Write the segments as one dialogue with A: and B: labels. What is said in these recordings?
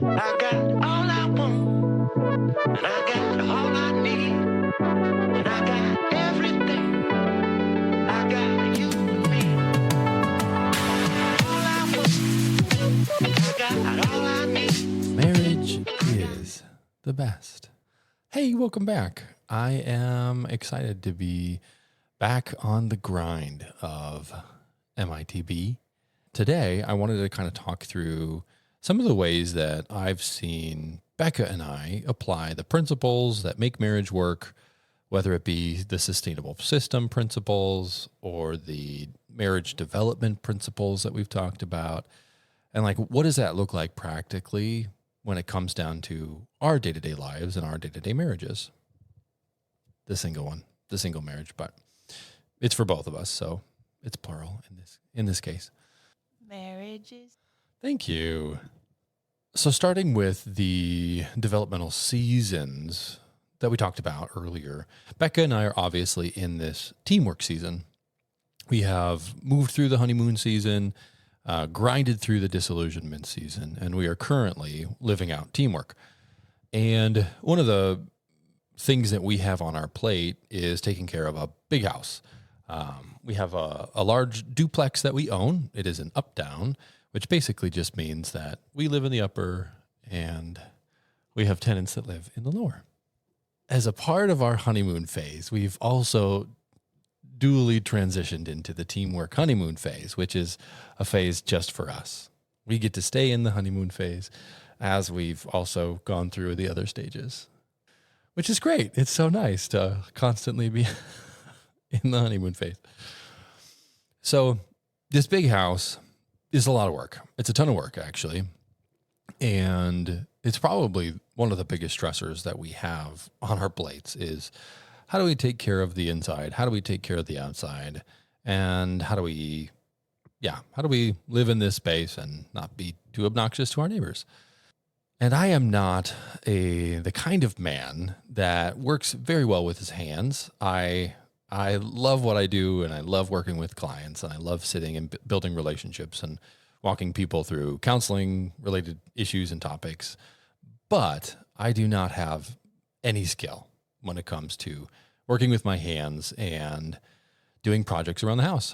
A: I got all I want, and I got all I need, and I got everything. I got you and me. All I want, I got all I need.
B: Marriage is the best. Hey, welcome back. I am excited to be back on the grind of MITB. Today, I wanted to kind of talk through some of the ways that I've seen Becca and I apply the principles that make marriage work, whether it be the sustainable system principles or the marriage development principles that we've talked about. And like, what does that look like practically when it comes down to our day-to-day lives and our day-to-day marriages? The single marriage, but it's for both of us. So it's plural in this case.
C: Marriages.
B: Thank you. So starting with the developmental seasons that we talked about earlier, Becca and I are obviously in this teamwork season. We have moved through the honeymoon season, grinded through the disillusionment season, and we are currently living out teamwork. And one of the things that we have on our plate is taking care of a big house. We have a large duplex that we own. It is an up-down, which basically just means that we live in the upper and we have tenants that live in the lower. As a part of our honeymoon phase, we've also duly transitioned into the teamwork honeymoon phase, which is a phase just for us. We get to stay in the honeymoon phase as we've also gone through the other stages, which is great. It's so nice to constantly be in the honeymoon phase. So this big house is a lot of work. It's a ton of work, actually. And it's probably one of the biggest stressors that we have on our plates is how do we take care of the inside? How do we take care of the outside? And how do we live in this space and not be too obnoxious to our neighbors? And I am not the kind of man that works very well with his hands. I love what I do, and I love working with clients, and I love sitting and building relationships and walking people through counseling-related issues and topics. But I do not have any skill when it comes to working with my hands and doing projects around the house.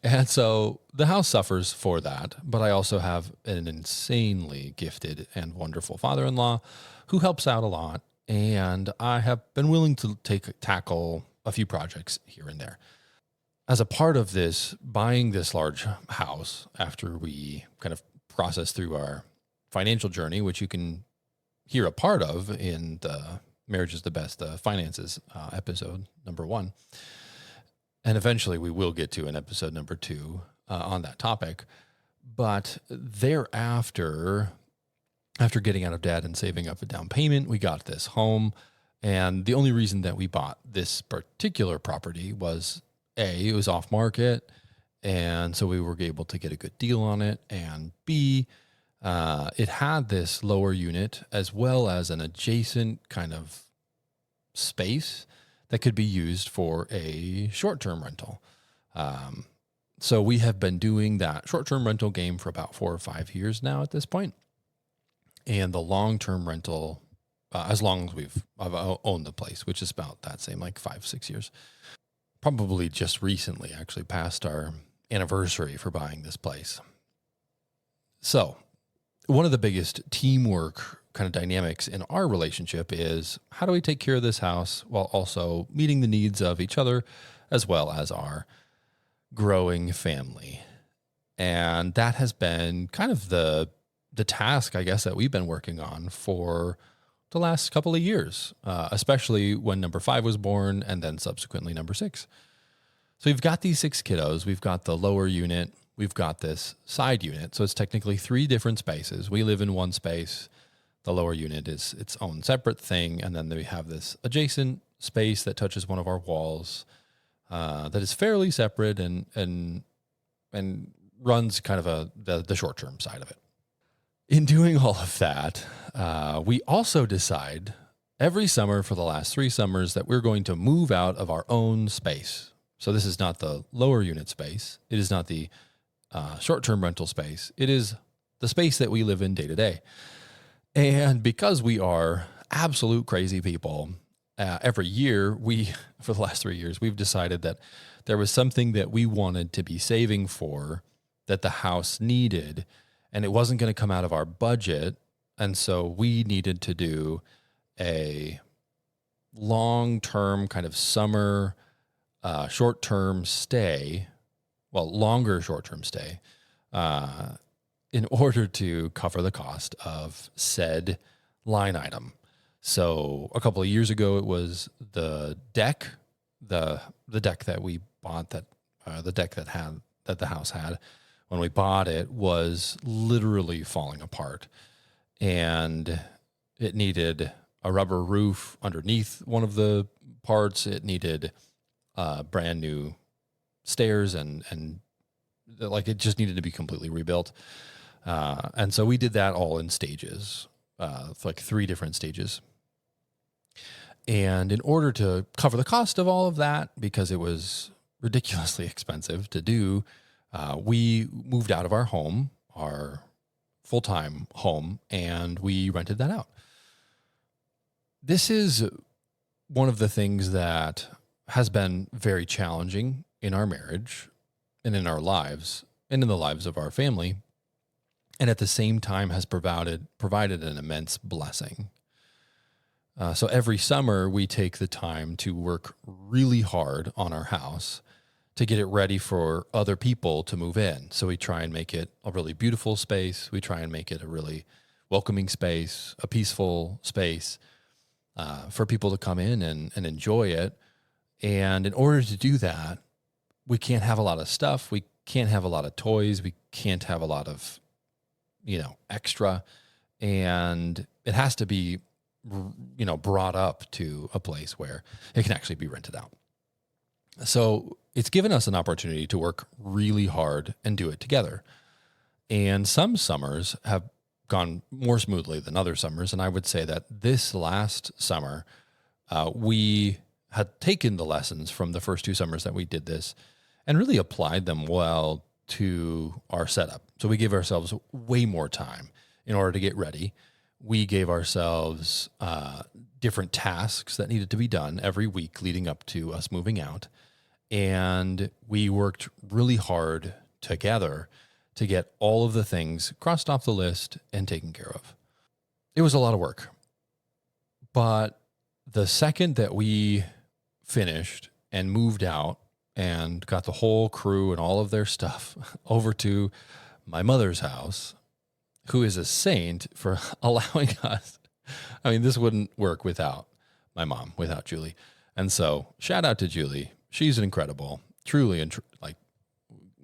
B: And so the house suffers for that, but I also have an insanely gifted and wonderful father-in-law who helps out a lot, and I have been willing to tackle a few projects here and there. As a part of this, buying this large house after we kind of process through our financial journey, which you can hear a part of in the Marriage is the Best Finances episode number 1. And eventually we will get to an episode number 2 on that topic. But thereafter, after getting out of debt and saving up a down payment, we got this home. And the only reason that we bought this particular property was A, it was off market, and so we were able to get a good deal on it, and B, it had this lower unit as well as an adjacent kind of space that could be used for a short-term rental. So we have been doing that short-term rental game for about 4 or 5 years now at this point, and the long-term rental as long as I've owned the place, which is about that same, like 5-6 years. Probably just recently actually passed our anniversary for buying this place. So one of the biggest teamwork kind of dynamics in our relationship is how do we take care of this house while also meeting the needs of each other as well as our growing family. And that has been kind of the task, I guess, that we've been working on for the last couple of years, especially when number 5 was born and then subsequently number 6. So we've got these 6 kiddos. We've got the lower unit. We've got this side unit. So it's technically 3 different spaces. We live in one space. The lower unit is its own separate thing. And then we have this adjacent space that touches one of our walls that is fairly separate and runs kind of the short-term side of it. In doing all of that, we also decide every summer for the last 3 summers that we're going to move out of our own space. So this is not the lower unit space. It is not the short-term rental space. It is the space that we live in day to day. And because we are absolute crazy people, every year for the last 3 years, we've decided that there was something that we wanted to be saving for that the house needed, and it wasn't going to come out of our budget. And so we needed to do a long-term kind of summer, short-term stay, longer short-term stay, in order to cover the cost of said line item. So a couple of years ago, it was the deck, the deck that we bought, the deck that the house had when we bought it was literally falling apart, and it needed a rubber roof underneath one of the parts. It needed brand new stairs and it just needed to be completely rebuilt. And so we did that all in stages, like 3 different stages. And in order to cover the cost of all of that, because it was ridiculously expensive to do, we moved out of our home, our full-time home, and we rented that out. This is one of the things that has been very challenging in our marriage and in our lives and in the lives of our family, and at the same time has provided an immense blessing. So every summer we take the time to work really hard on our house to get it ready for other people to move in. So we try and make it a really beautiful space. We try and make it a really welcoming space, a peaceful space for people to come in and enjoy it. And in order to do that, we can't have a lot of stuff. We can't have a lot of toys. We can't have a lot of, extra. And it has to be, brought up to a place where it can actually be rented out. So it's given us an opportunity to work really hard and do it together. And some summers have gone more smoothly than other summers. And I would say that this last summer, we had taken the lessons from the first 2 summers that we did this and really applied them well to our setup. So we gave ourselves way more time in order to get ready. We gave ourselves different tasks that needed to be done every week leading up to us moving out. And we worked really hard together to get all of the things crossed off the list and taken care of. It was a lot of work. But the second that we finished and moved out and got the whole crew and all of their stuff over to my mother's house, who is a saint for allowing us. I mean, this wouldn't work without my mom, without Julie. And so shout out to Julie. She's incredible, truly,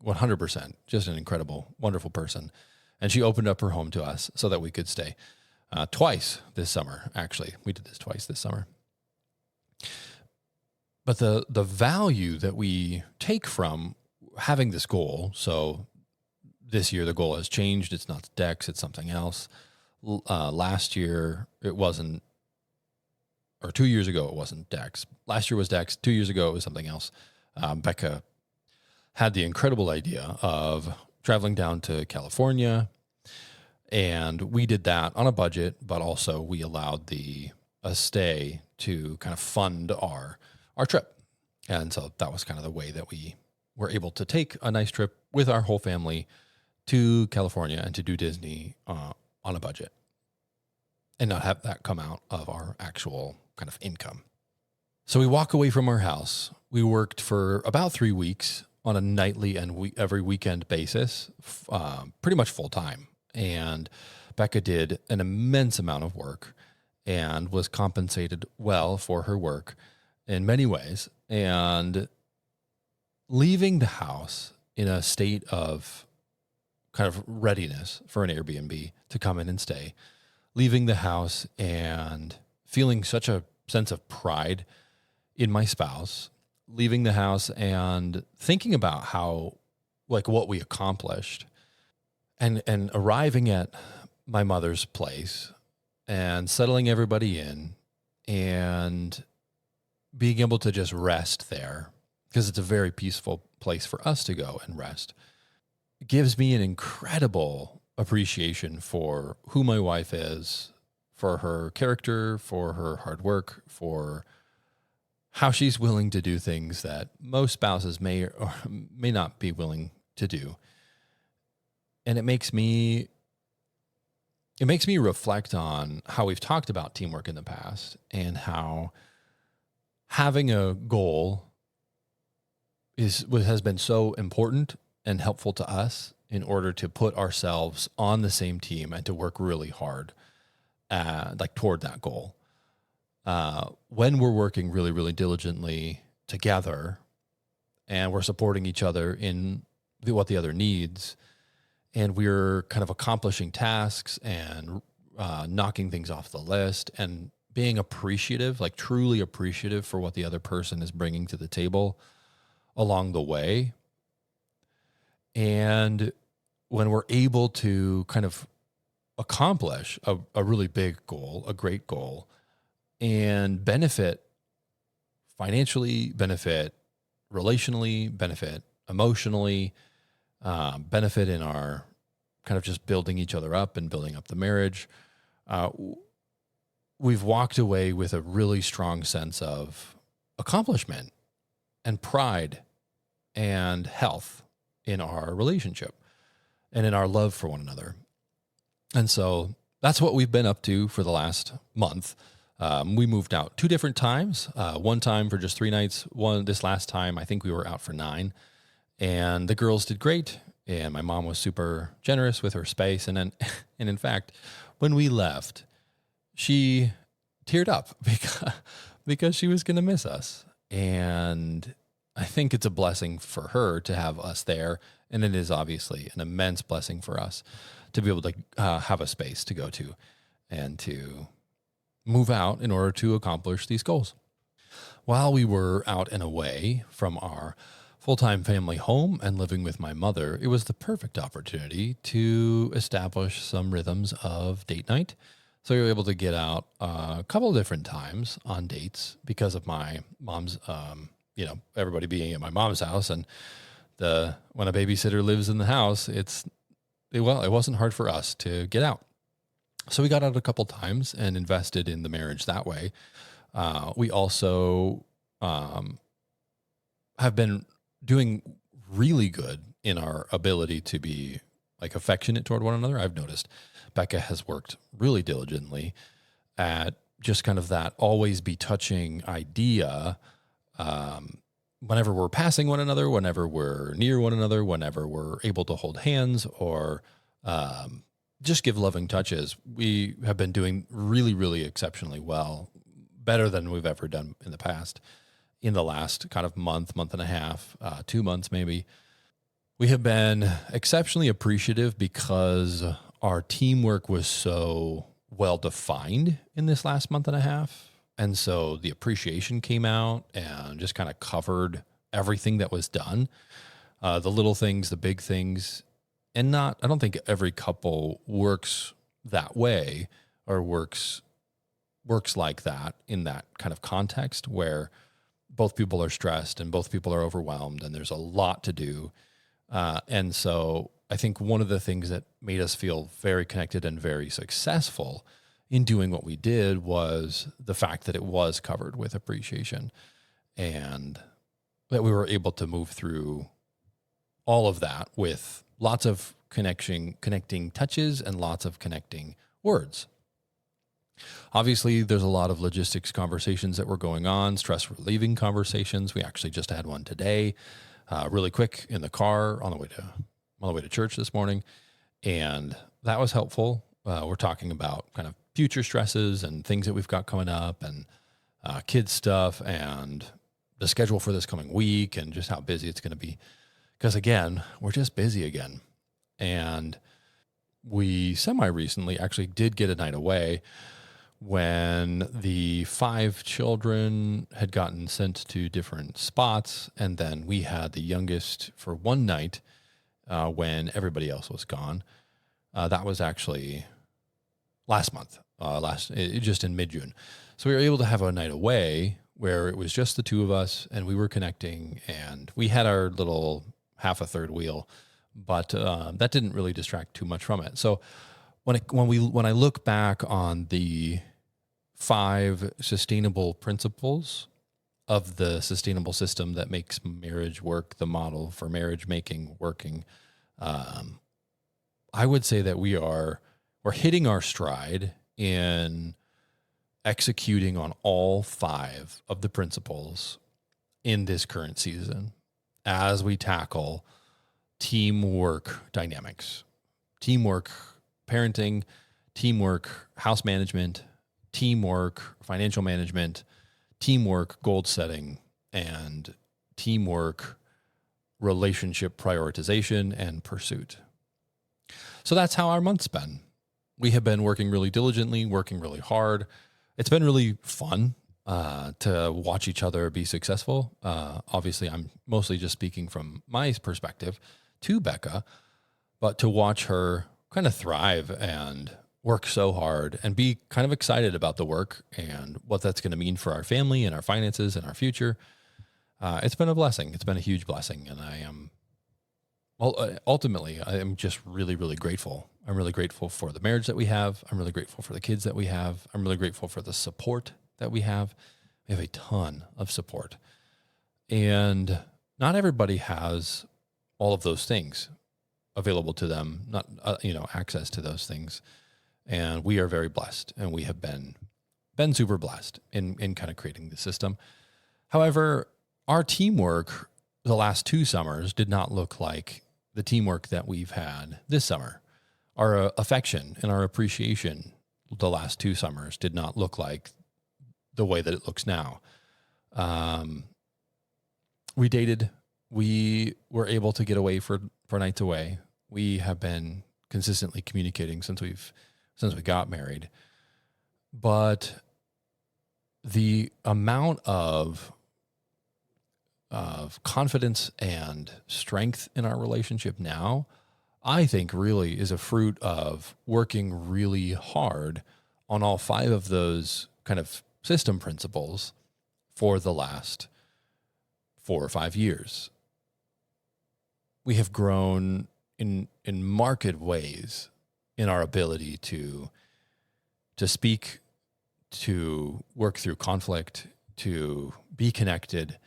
B: 100%, just an incredible, wonderful person. And she opened up her home to us so that we could stay twice this summer. Actually, we did this twice this summer. But the value that we take from having this goal, so this year the goal has changed. It's not decks, it's something else. Last year it wasn't, or 2 years ago it wasn't decks. Last year was decks. 2 years ago it was something else. Becca had the incredible idea of traveling down to California, and we did that on a budget, but also we allowed a stay to kind of fund our trip. And so that was kind of the way that we were able to take a nice trip with our whole family to California and to do Disney on a budget and not have that come out of our actual kind of income. So we walk away from our house. We worked for about 3 weeks on a nightly and every weekend basis, pretty much full time. And Becca did an immense amount of work and was compensated well for her work in many ways. And leaving the house in a state of kind of readiness for an Airbnb to come in and stay, leaving the house and feeling such a sense of pride in my spouse, leaving the house and thinking about how, what we accomplished, and arriving at my mother's place and settling everybody in and being able to just rest there, because it's a very peaceful place for us to go and rest, gives me an incredible appreciation for who my wife is, for her character, for her hard work, for how she's willing to do things that most spouses may or may not be willing to do. And it makes me reflect on how we've talked about teamwork in the past and how having a goal has been so important and helpful to us in order to put ourselves on the same team and to work really hard, toward that goal. When we're working really, really diligently together and we're supporting each other in what the other needs, and we're kind of accomplishing tasks and knocking things off the list and being appreciative, like truly appreciative for what the other person is bringing to the table along the way. And when we're able to kind of accomplish a really big goal, a great goal, and benefit financially, benefit relationally, benefit emotionally, benefit in our kind of just building each other up and building up the marriage, we've walked away with a really strong sense of accomplishment and pride and health in our relationship and in our love for one another. And so that's what we've been up to for the last month. We moved out 2 different times, one time for just 3 nights. This last time, I think we were out for 9, and the girls did great. And my mom was super generous with her space. And in fact, when we left, she teared up because she was going to miss us. And I think it's a blessing for her to have us there. And it is obviously an immense blessing for us to be able to have a space to go to and to move out in order to accomplish these goals. While we were out and away from our full-time family home and living with my mother, it was the perfect opportunity to establish some rhythms of date night. So we were able to get out a couple of different times on dates because of my mom's, everybody being at my mom's house. And when a babysitter lives in the house, it wasn't hard for us to get out. So we got out a couple times and invested in the marriage that way. We also have been doing really good in our ability to be like affectionate toward one another. I've noticed Becca has worked really diligently at just kind of that always be touching idea. Whenever we're passing one another, whenever we're near one another, whenever we're able to hold hands or just give loving touches, we have been doing really, really exceptionally well, better than we've ever done in the past. In the last kind of month and a half, 2 months maybe, we have been exceptionally appreciative because our teamwork was so well defined in this last month and a half. And so the appreciation came out and just kind of covered everything that was done, the little things, the big things. And I don't think every couple works that way or works like that in that kind of context where both people are stressed and both people are overwhelmed and there's a lot to do. And so I think one of the things that made us feel very connected and very successful in doing what we did was the fact that it was covered with appreciation and that we were able to move through all of that with lots of connecting touches and lots of connecting words. Obviously, there's a lot of logistics conversations that were going on, stress relieving conversations. We actually just had one today, really quick in the car on the way to church this morning, and that was helpful. We're talking about kind of future stresses and things that we've got coming up, and kids stuff, and the schedule for this coming week, and just how busy it's going to be. Because again, we're just busy again, and we semi-recently actually did get a night away when the 5 children had gotten sent to different spots. And then we had the youngest for one night when everybody else was gone. That was actually last month, just in mid-June. So we were able to have a night away where it was just the 2 of us and we were connecting and we had our little half a third wheel, but that didn't really distract too much from it. So when I look back on the 5 sustainable principles of the sustainable system that makes marriage work, the model for marriage making working, I would say that we're hitting our stride in executing on all 5 of the principles in this current season as we tackle teamwork dynamics, teamwork parenting, teamwork house management, teamwork financial management, teamwork goal setting, and teamwork relationship prioritization and pursuit. So that's how our month's been. We have been working really diligently, working really hard. It's been really fun to watch each other be successful. Obviously, I'm mostly just speaking from my perspective to Becca, but to watch her kind of thrive and work so hard and be kind of excited about the work and what that's going to mean for our family and our finances and our future. It's been a blessing. It's been a huge blessing. And I am, ultimately, I am just really, really grateful. I'm really grateful for the marriage that we have. I'm really grateful for the kids that we have. I'm really grateful for the support that we have. We have a ton of support. And not everybody has all of those things available to them, not, access to those things. And we are very blessed, and we have been super blessed in kind of creating the system. However, our teamwork the last 2 summers did not look like the teamwork that we've had this summer. Our affection and our appreciation the last 2 summers did not look like the way that it looks now. We dated. We were able to get away for nights away. We have been consistently communicating since we got married. But the amount of confidence and strength in our relationship now, I think really is a fruit of working really hard on all 5 of those kind of system principles for the last 4 or 5 years. We have grown in marked ways in our ability to speak, to work through conflict, to be connected.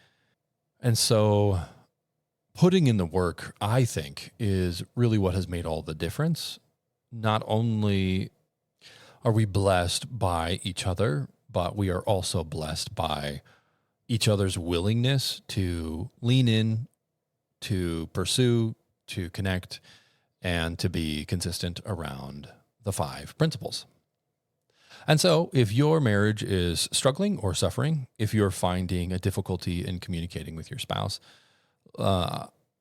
B: And so putting in the work, I think, is really what has made all the difference. Not only are we blessed by each other, but we are also blessed by each other's willingness to lean in, to pursue, to connect, and to be consistent around the 5 principles. And so if your marriage is struggling or suffering, if you're finding a difficulty in communicating with your spouse,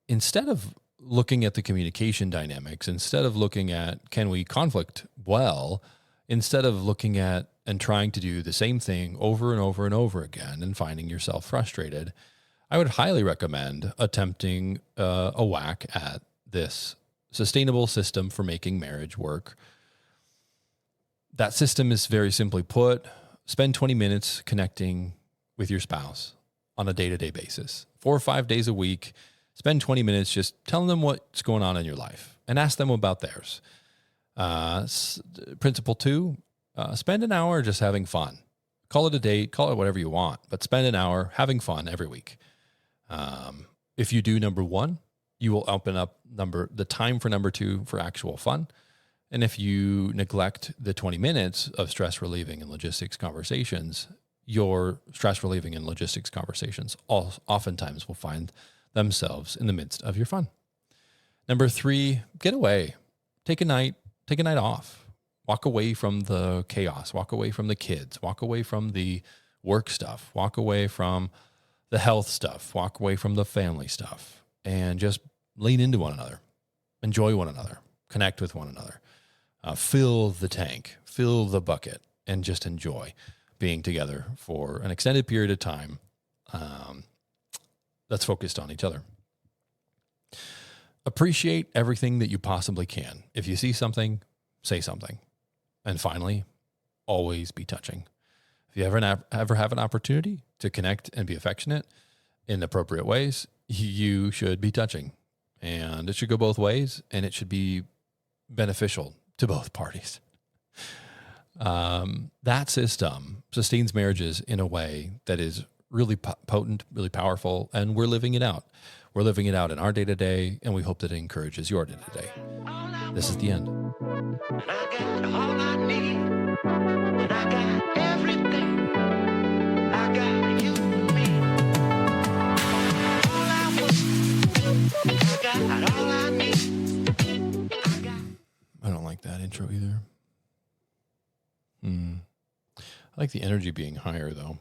B: instead of looking at the communication dynamics, instead of looking at can we conflict well, instead of looking at and trying to do the same thing over and over and over again and finding yourself frustrated, I would highly recommend attempting a whack at this sustainable system for making marriage work. That system is very simply put, spend 20 minutes connecting with your spouse on a day-to-day basis. 4 or 5 days a week, spend 20 minutes just telling them what's going on in your life and ask them about theirs. Principle 2, spend an hour just having fun. Call it a date, call it whatever you want, but spend an hour having fun every week. If you do number 1, you will open up the time for number 2 for actual fun. And if you neglect the 20 minutes of stress relieving and logistics conversations, your stress relieving and logistics conversations oftentimes will find themselves in the midst of your fun. Number 3, get away. Take a night off. Walk away from the chaos. Walk away from the kids. Walk away from the work stuff. Walk away from the health stuff. Walk away from the family stuff. And just lean into one another. Enjoy one another. Connect with one another. Fill the tank. Fill the bucket. And just enjoy being together for an extended period of time that's focused on each other. Appreciate everything that you possibly can. If you see something, say something. And finally, always be touching. If you ever have an opportunity to connect and be affectionate in appropriate ways, you should be touching. And it should go both ways, and it should be beneficial to both parties. That system sustains marriages in a way that is really potent, really powerful, and we're living it out. We're living it out in our day-to-day, and we hope that it encourages your day-to-day. This is the end.
A: And I got all I need. And I got everything. I got you and me. All I want. I got all I need.
B: I don't like that intro either. I like the energy being higher, though.